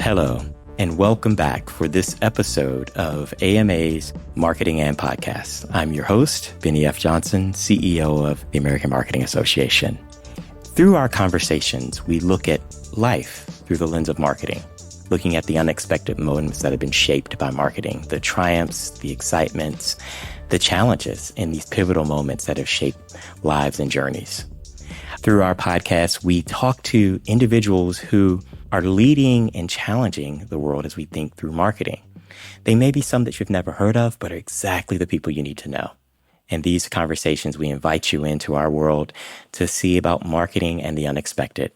Hello, and welcome back for this episode of AMA's Marketing and Podcast. I'm your host, Bennie F. Johnson, CEO of the American Marketing Association. Through our conversations, we look at life through the lens of marketing, looking at the unexpected moments that have been shaped by marketing, the triumphs, the excitements, the challenges, and these pivotal moments that have shaped lives and journeys. Through our podcast, we talk to individuals who are leading and challenging the world as we think through marketing. They may be some that you've never heard of, but are exactly the people you need to know. In these conversations, we invite you into our world to see about marketing and the unexpected.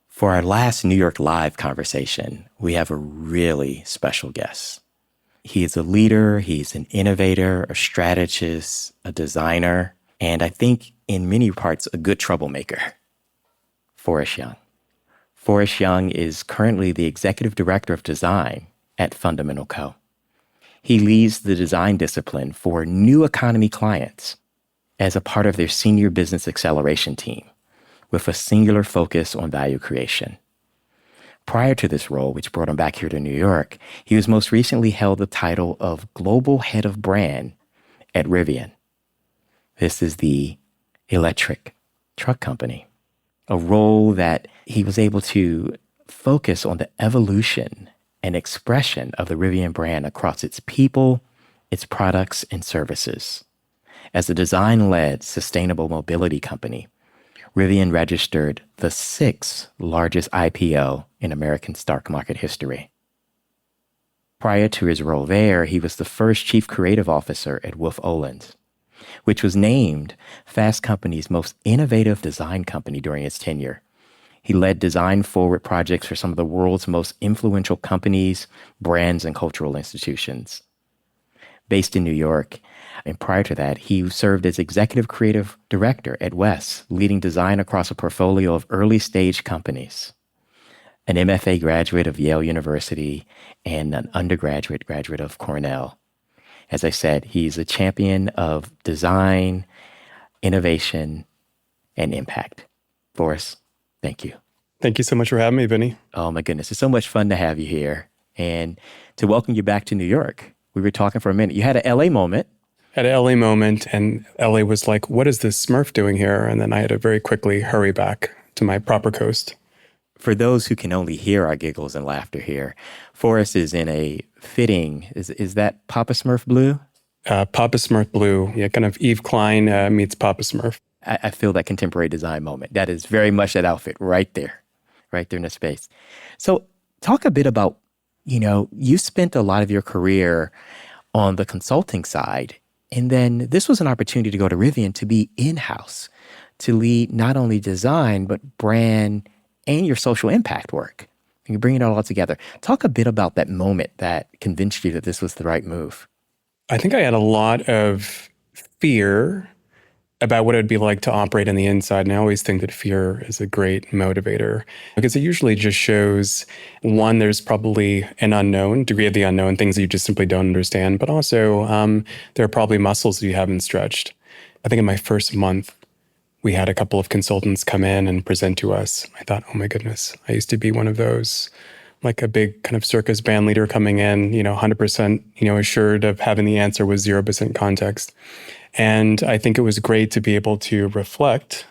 For our last New York Live conversation, we have a really special guest. He is a leader, he's an innovator, a strategist, a designer, and I think in many parts, a good troublemaker. Forrest Young. Forrest Young is currently the Executive Director of Design at Fundamental Co. He leads the design discipline for new economy clients as a part of their senior business acceleration team with a singular focus on value creation. Prior to this role, which brought him back here to New York, he was most recently held the title of Global Head of Brand at Rivian. This is the electric truck company, a role that he was able to focus on the evolution and expression of the Rivian brand across its people, its products, and services. As a design-led sustainable mobility company, Rivian registered the 6th largest IPO in American stock market history. Prior to his role there, he was the first chief creative officer at Wolf Olins, which was named Fast Company's most innovative design company during its tenure. He led design-forward projects for some of the world's most influential companies, brands, and cultural institutions. Based in New York, and prior to that, he served as executive creative director at West, leading design across a portfolio of early-stage companies. An MFA graduate of Yale University and an undergraduate graduate of Cornell. As I said, he's a champion of design, innovation, and impact. Forrest, thank you. Thank you so much for having me, Benny. Oh my goodness, it's so much fun to have you here and to welcome you back to New York. We were talking for a minute. You had an LA moment. Had an LA moment, and LA was like, what is this Smurf doing here? And then I had to very quickly hurry back to my proper coast. For those who can only hear our giggles and laughter here, Forrest is in a fitting, is that Papa Smurf blue? Papa Smurf blue. Yeah, kind of Eve Klein meets Papa Smurf. I feel that contemporary design moment. That is very much that outfit right there in the space. So talk a bit about, you spent a lot of your career on the consulting side, and then this was an opportunity to go to Rivian to be in-house, to lead not only design, but brand and your social impact work. And you bring it all together. Talk a bit about that moment that convinced you that this was the right move. I think I had a lot of fear about what it would be like to operate on the inside. And I always think that fear is a great motivator because it usually just shows, one, there's probably an unknown, degree of the unknown, things that you just simply don't understand. But also, there are probably muscles that you haven't stretched. I think in my first month, we had a couple of consultants come in and present to us. I thought, oh my goodness, I used to be one of those, like a big kind of circus band leader coming in, 100%, assured of having the answer with 0% context. And I think it was great to be able to reflect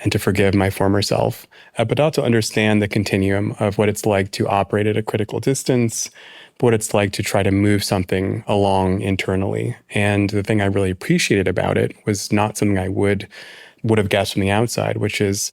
and to forgive my former self, but also understand the continuum of what it's like to operate at a critical distance, what it's like to try to move something along internally. And the thing I really appreciated about it was not something I would have guessed from the outside, which is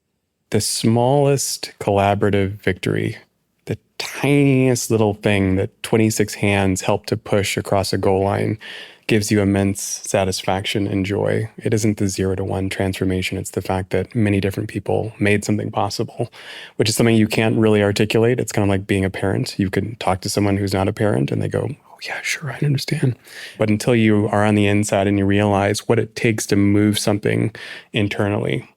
the smallest collaborative victory, the tiniest little thing that 26 hands help to push across a goal line gives you immense satisfaction and joy. It isn't the 0 to 1 transformation. It's the fact that many different people made something possible, which is something you can't really articulate. It's kind of like being a parent. You can talk to someone who's not a parent and they go, oh yeah, sure, I understand. But until you are on the inside and you realize what it takes to move something internally,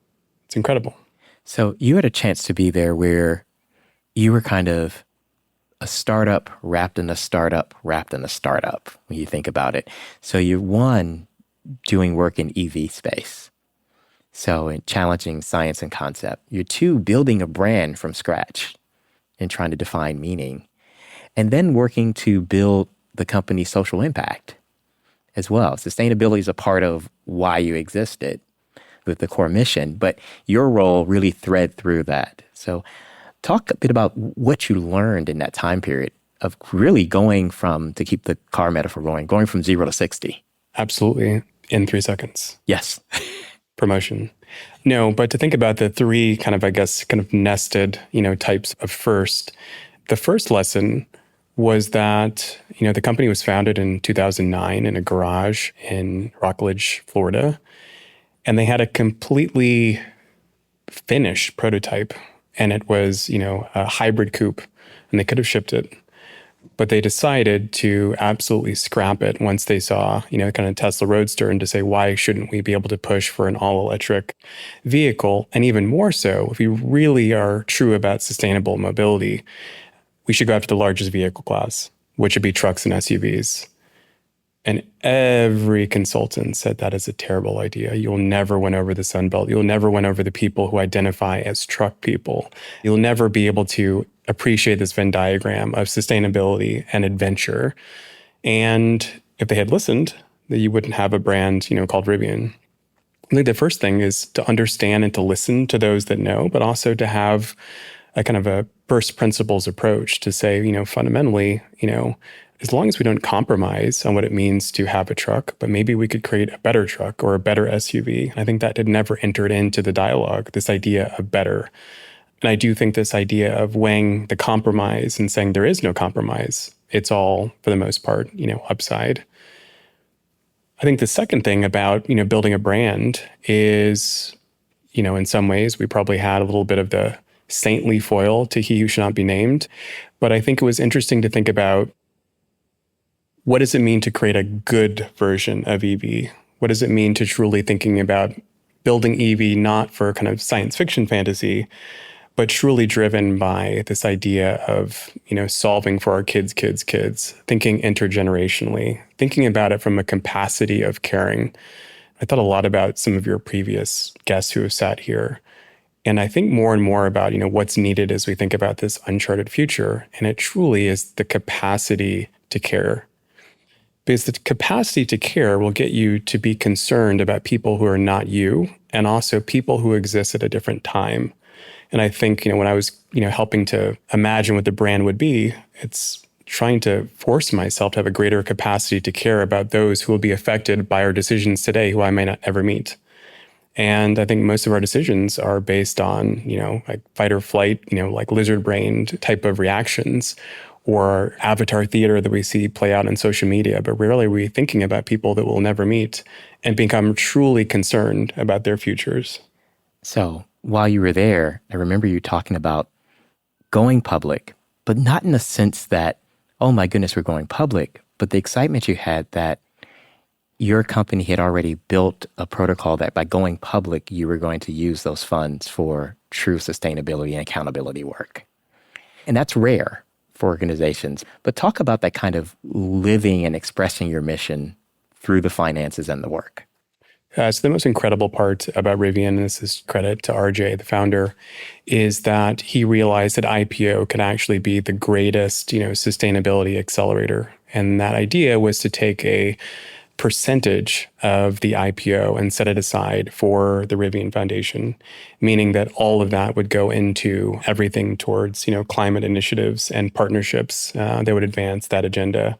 it's incredible. So you had a chance to be there where you were kind of a startup wrapped in a startup wrapped in a startup, when you think about it. So you're one, doing work in EV space. So in challenging science and concept. You're two, building a brand from scratch and trying to define meaning, and then working to build the company's social impact as well. Sustainability is a part of why you existed with the core mission, but your role really thread through that. So talk a bit about what you learned in that time period of really going from, to keep the car metaphor going from 0 to 60. Absolutely. In 3 seconds. Yes. Promotion. No, but to think about the three kind of nested, types of first. The first lesson was that, the company was founded in 2009 in a garage in Rockledge, Florida. And they had a completely finished prototype. And it was, a hybrid coupe. And they could have shipped it. But they decided to absolutely scrap it once they saw, kind of Tesla Roadster, and to say, why shouldn't we be able to push for an all-electric vehicle? And even more so, if we really are true about sustainable mobility, we should go after the largest vehicle class, which would be trucks and SUVs. And every consultant said that is a terrible idea. You'll never win over the Sun Belt. You'll never win over the people who identify as truck people. You'll never be able to appreciate this Venn diagram of sustainability and adventure. And if they had listened, that you wouldn't have a brand, called Rivian. I think the first thing is to understand and to listen to those that know, but also to have a kind of a first principles approach to say, fundamentally, as long as we don't compromise on what it means to have a truck, but maybe we could create a better truck or a better SUV. I think that had never entered into the dialogue, this idea of better. And I do think this idea of weighing the compromise and saying there is no compromise, it's all, for the most part, upside. I think the second thing about, building a brand is, in some ways, we probably had a little bit of the saintly foil to he who should not be named. But I think it was interesting to think about, what does it mean to create a good version of EV? What does it mean to truly thinking about building EV not for kind of science fiction fantasy, but truly driven by this idea of, solving for our kids, thinking intergenerationally, thinking about it from a capacity of caring. I thought a lot about some of your previous guests who have sat here. And I think more and more about, what's needed as we think about this uncharted future. And it truly is the capacity to care. Because the capacity to care will get you to be concerned about people who are not you, and also people who exist at a different time. And I think, when I was, helping to imagine what the brand would be, it's trying to force myself to have a greater capacity to care about those who will be affected by our decisions today, who I may not ever meet. And I think most of our decisions are based on, like fight or flight, like lizard-brained type of reactions, or avatar theater that we see play out on social media. But rarely are we thinking about people that we'll never meet and become truly concerned about their futures. So while you were there, I remember you talking about going public, but not in the sense that, oh my goodness, we're going public, but the excitement you had that your company had already built a protocol that by going public, you were going to use those funds for true sustainability and accountability work. And that's rare for organizations. But talk about that kind of living and expressing your mission through the finances and the work. So the most incredible part about Rivian, and this is credit to RJ, the founder, is that he realized that IPO could actually be the greatest, sustainability accelerator. And that idea was to take a percentage of the IPO and set it aside for the Rivian Foundation, meaning that all of that would go into everything towards, climate initiatives and partnerships that would advance that agenda.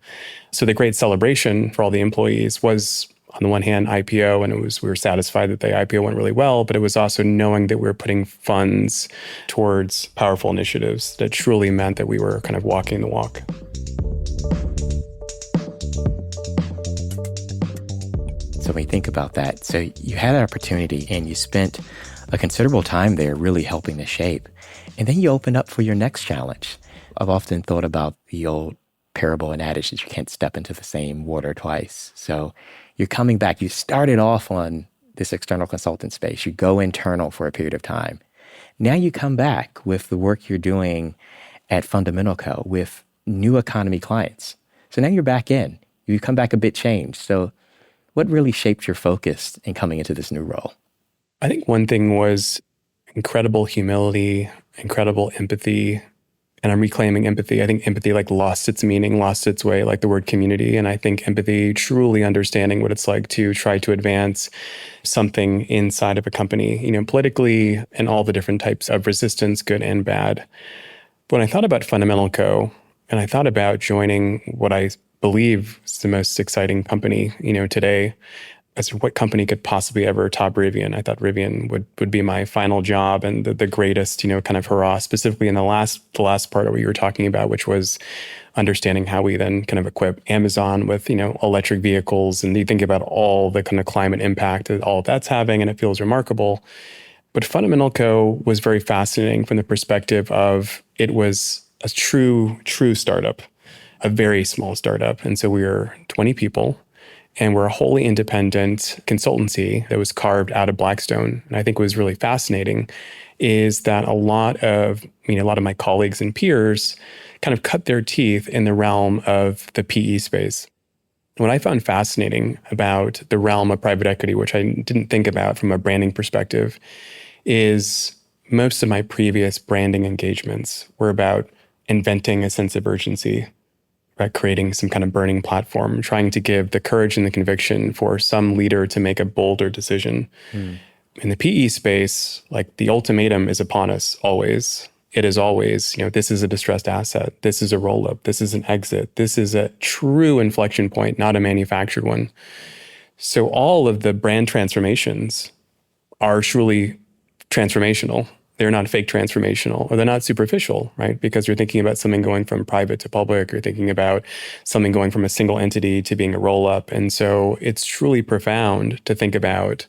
So the great celebration for all the employees was, on the one hand, IPO, and we were satisfied that the IPO went really well, but it was also knowing that we were putting funds towards powerful initiatives that truly meant that we were kind of walking the walk. So when you think about that, so you had an opportunity and you spent a considerable time there really helping to shape. And then you opened up for your next challenge. I've often thought about the old parable and adage that you can't step into the same water twice. So you're coming back. You started off on this external consultant space. You go internal for a period of time. Now you come back with the work you're doing at Fundamental Co. with new economy clients. So now you're back in. You come back a bit changed. So what really shaped your focus in coming into this new role? I think one thing was incredible humility, incredible empathy, And I'm reclaiming empathy. I think empathy like lost its meaning, lost its way, like the word community. And I think empathy, truly understanding what it's like to try to advance something inside of a company, politically, and all the different types of resistance, good and bad. But when I thought about Fundamental Co., and I thought about joining what I believe is the most exciting company, today, as what company could possibly ever top Rivian. I thought Rivian would be my final job and the greatest, kind of hurrah, specifically in the last part of what you were talking about, which was understanding how we then kind of equip Amazon with, electric vehicles. And you think about all the kind of climate impact that all of that's having, and it feels remarkable. But Fundamental Co. was very fascinating from the perspective of it was a true startup, a very small startup. And so we were 20 people. And we're a wholly independent consultancy that was carved out of Blackstone. And I think what was really fascinating is that a lot of my colleagues and peers kind of cut their teeth in the realm of the PE space. What I found fascinating about the realm of private equity, which I didn't think about from a branding perspective, is most of my previous branding engagements were about inventing a sense of urgency, about creating some kind of burning platform, trying to give the courage and the conviction for some leader to make a bolder decision. In the PE space, like the ultimatum is upon us always. It is always, this is a distressed asset. This is a roll-up. This is an exit. This is a true inflection point, not a manufactured one. So all of the brand transformations are truly transformational. They're not fake transformational, or they're not superficial, right? Because you're thinking about something going from private to public, you're thinking about something going from a single entity to being a roll-up. And so it's truly profound to think about,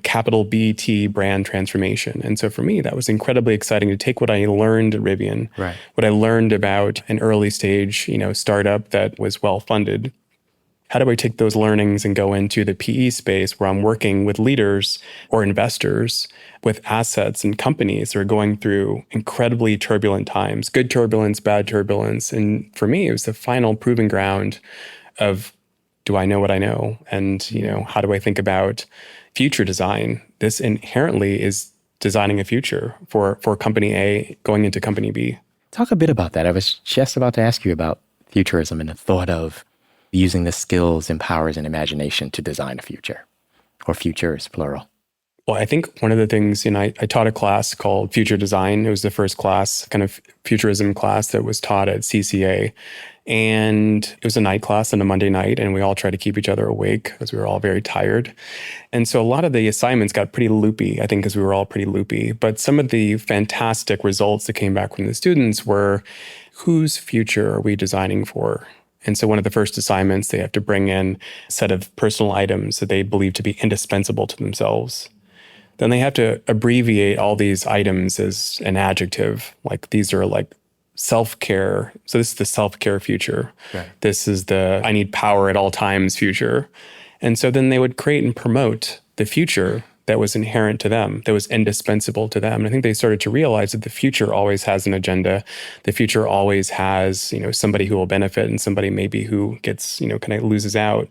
capital BT brand transformation. And so for me, that was incredibly exciting to take what I learned at Rivian, right, what I learned about an early stage, startup that was well-funded. How do I take those learnings and go into the PE space where I'm working with leaders or investors with assets and companies that are going through incredibly turbulent times, good turbulence, bad turbulence. And for me, it was the final proving ground of, do I know what I know? And, how do I think about future design? This inherently is designing a future for company A going into company B. Talk a bit about that. I was just about to ask you about futurism and the thought of using the skills and powers and imagination to design a future, or futures, plural. Well, I think one of the things, I taught a class called Future Design. It was the first class, kind of futurism class that was taught at CCA. And it was a night class on a Monday night, and we all tried to keep each other awake because we were all very tired. And so a lot of the assignments got pretty loopy, I think, because we were all pretty loopy. But some of the fantastic results that came back from the students were, whose future are we designing for? And so one of the first assignments, they have to bring in a set of personal items that they believe to be indispensable to themselves. Then they have to abbreviate all these items as an adjective. Like these are like self-care. So this is the self-care future. Right. This is the I need power at all times future. And so then they would create and promote the future that was inherent to them, that was indispensable to them. And I think they started to realize that the future always has an agenda. The future always has, somebody who will benefit and somebody maybe who gets, kind of loses out.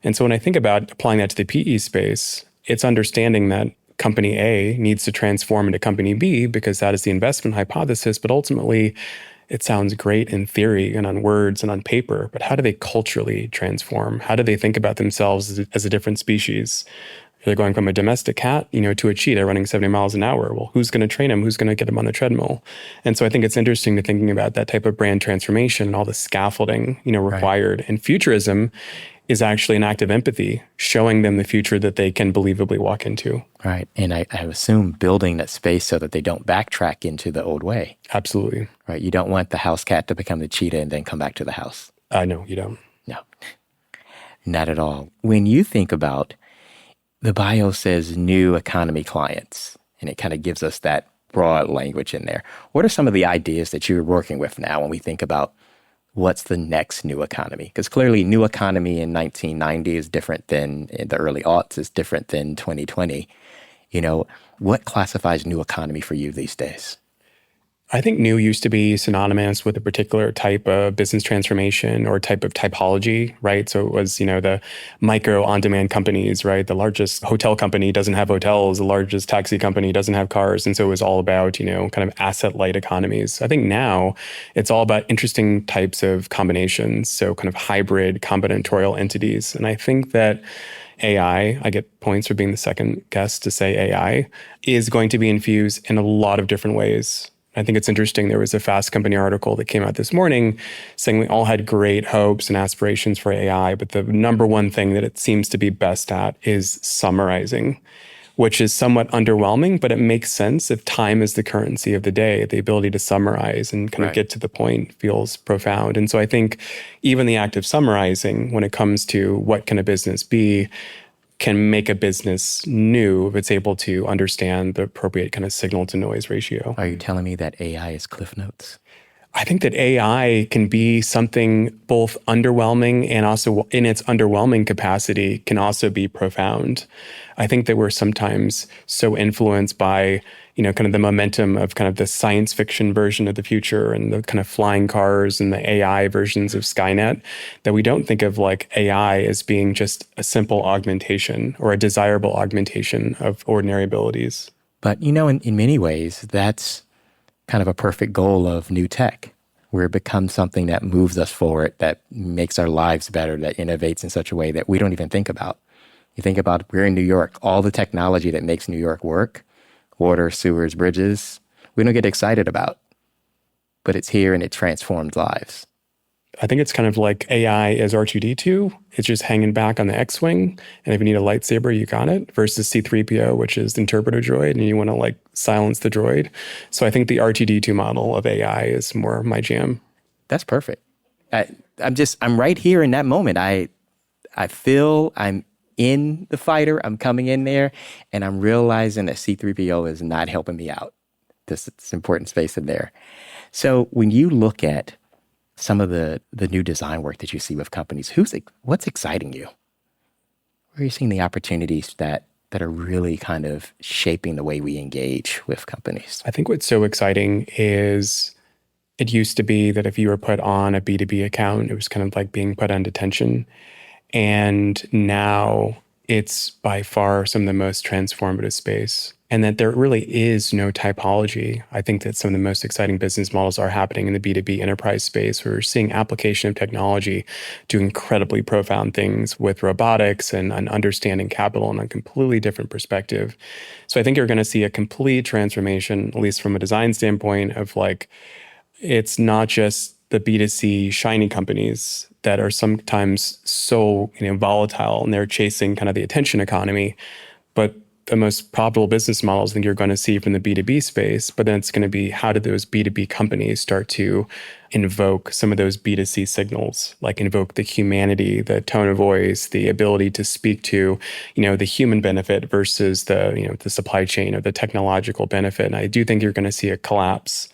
And so when I think about applying that to the PE space, it's understanding that company A needs to transform into company B because that is the investment hypothesis. But ultimately, it sounds great in theory and on words and on paper, but how do they culturally transform? How do they think about themselves as a different species? They're going from a domestic cat, to a cheetah running 70 miles an hour. Well, who's going to train him? Who's going to get him on the treadmill? And so I think it's interesting to thinking about that type of brand transformation and all the scaffolding, required. Right. And futurism is actually an act of empathy, showing them the future that they can believably walk into. Right. And I assume building that space so that they don't backtrack into the old way. Absolutely. Right. You don't want the house cat to become the cheetah and then come back to the house. No, you don't. No, not at all. When you think about, the bio says new economy clients, and it kind of gives us that broad language in there. What are some of the ideas that you're working with now when we think about what's the next new economy? Because clearly new economy in 1990 is different than in the early aughts, is different than 2020. What classifies new economy for you these days? I think new used to be synonymous with a particular type of business transformation or type of typology, right? So it was, the micro on-demand companies, right? The largest hotel company doesn't have hotels, the largest taxi company doesn't have cars. And so it was all about, kind of asset-light economies. I think now it's all about interesting types of combinations. So kind of hybrid combinatorial entities. And I think that I get points for being the second guest to say AI, is going to be infused in a lot of different ways. I think it's interesting. There was a Fast Company article that came out this morning saying we all had great hopes and aspirations for AI, but the number one thing that it seems to be best at is summarizing, which is somewhat underwhelming, but it makes sense if time is the currency of the day. The ability to summarize and kind of get to the point feels profound. And so I think even the act of summarizing, when it comes to what can a business be, can make a business new if it's able to understand the appropriate kind of signal to noise ratio. Are you telling me that AI is Cliff Notes? I think that AI can be something both underwhelming and also in its underwhelming capacity can also be profound. I think that we're sometimes so influenced by, kind of the momentum of kind of the science fiction version of the future and the kind of flying cars and the AI versions of Skynet that we don't think of like AI as being just a simple augmentation or a desirable augmentation of ordinary abilities. But, in many ways, that's kind of a perfect goal of new tech, where it becomes something that moves us forward, that makes our lives better, that innovates in such a way that we don't even think about. You think about, we're in New York, all the technology that makes New York work, water, sewers, bridges, we don't get excited about, but it's here and it transforms lives. I think it's kind of like AI as R2-D2. It's just hanging back on the X-Wing. And if you need a lightsaber, you got it. Versus C-3PO, which is the interpreter droid, and you want to silence the droid. So I think the R2-D2 model of AI is more my jam. That's perfect. I'm right here in that moment. I feel I'm in the fighter. I'm coming in there, and I'm realizing that C-3PO is not helping me out. This important space in there. So when you look at some of the new design work that you see with companies, what's exciting you? Where are you seeing the opportunities that are really kind of shaping the way we engage with companies? I think what's so exciting is it used to be that if you were put on a B2B account, it was kind of like being put on detention. And now it's by far some of the most transformative space. And that there really is no typology. I think that some of the most exciting business models are happening in the B2B enterprise space. We're seeing application of technology do incredibly profound things with robotics and understanding capital in a completely different perspective. So I think you're going to see a complete transformation, at least from a design standpoint, of it's not just the B2C shiny companies that are sometimes so volatile and they're chasing kind of the attention economy, but the most profitable business models I think you're going to see from the B2B space, but then it's going to be how do those B2B companies start to invoke some of those B2C signals, like invoke the humanity, the tone of voice, the ability to speak to, the human benefit versus the supply chain or the technological benefit. And I do think you're going to see a collapse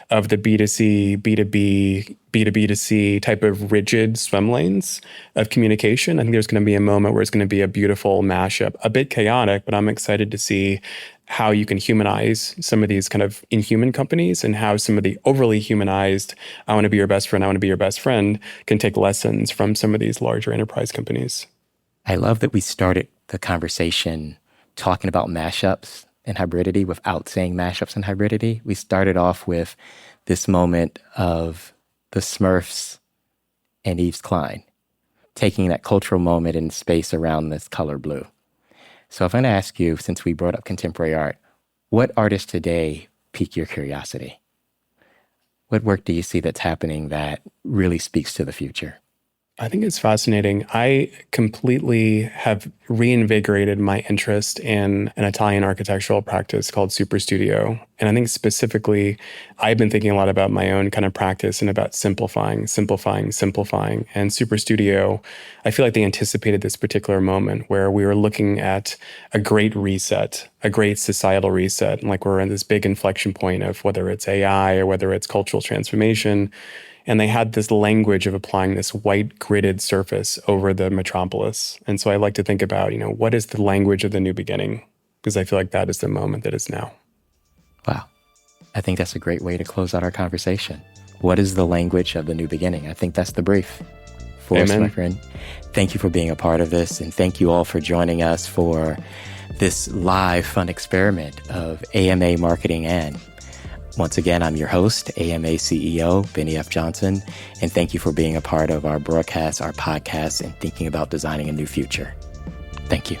of the B2C, B2B, B2B2C type of rigid swim lanes of communication. I think there's going to be a moment where it's going to be a beautiful mashup, a bit chaotic, but I'm excited to see how you can humanize some of these kind of inhuman companies and how some of the overly humanized, I want to be your best friend, I want to be your best friend, can take lessons from some of these larger enterprise companies. I love that we started the conversation talking about mashups and hybridity without saying mashups and hybridity. We started off with this moment of the Smurfs and Yves Klein, taking that cultural moment in space around this color blue. So if I'm going to ask you, since we brought up contemporary art, what artists today pique your curiosity? What work do you see that's happening that really speaks to the future? I think it's fascinating. I completely have reinvigorated my interest in an Italian architectural practice called Super Studio. And I think specifically, I've been thinking a lot about my own kind of practice and about simplifying. And Super Studio, I feel like they anticipated this particular moment where we were looking at a great reset, a great societal reset. And we're in this big inflection point of whether it's AI or whether it's cultural transformation. And they had this language of applying this white gridded surface over the metropolis. And so I like to think about, what is the language of the new beginning? Because I feel like that is the moment that is now. Wow. I think that's a great way to close out our conversation. What is the language of the new beginning? I think that's the brief for us, my friend. Thank you for being a part of this, and thank you all for joining us for this live fun experiment of AMA Marketing and. Once again, I'm your host, AMA CEO, Bennie F. Johnson, and thank you for being a part of our broadcast, our podcast, and thinking about designing a new future. Thank you.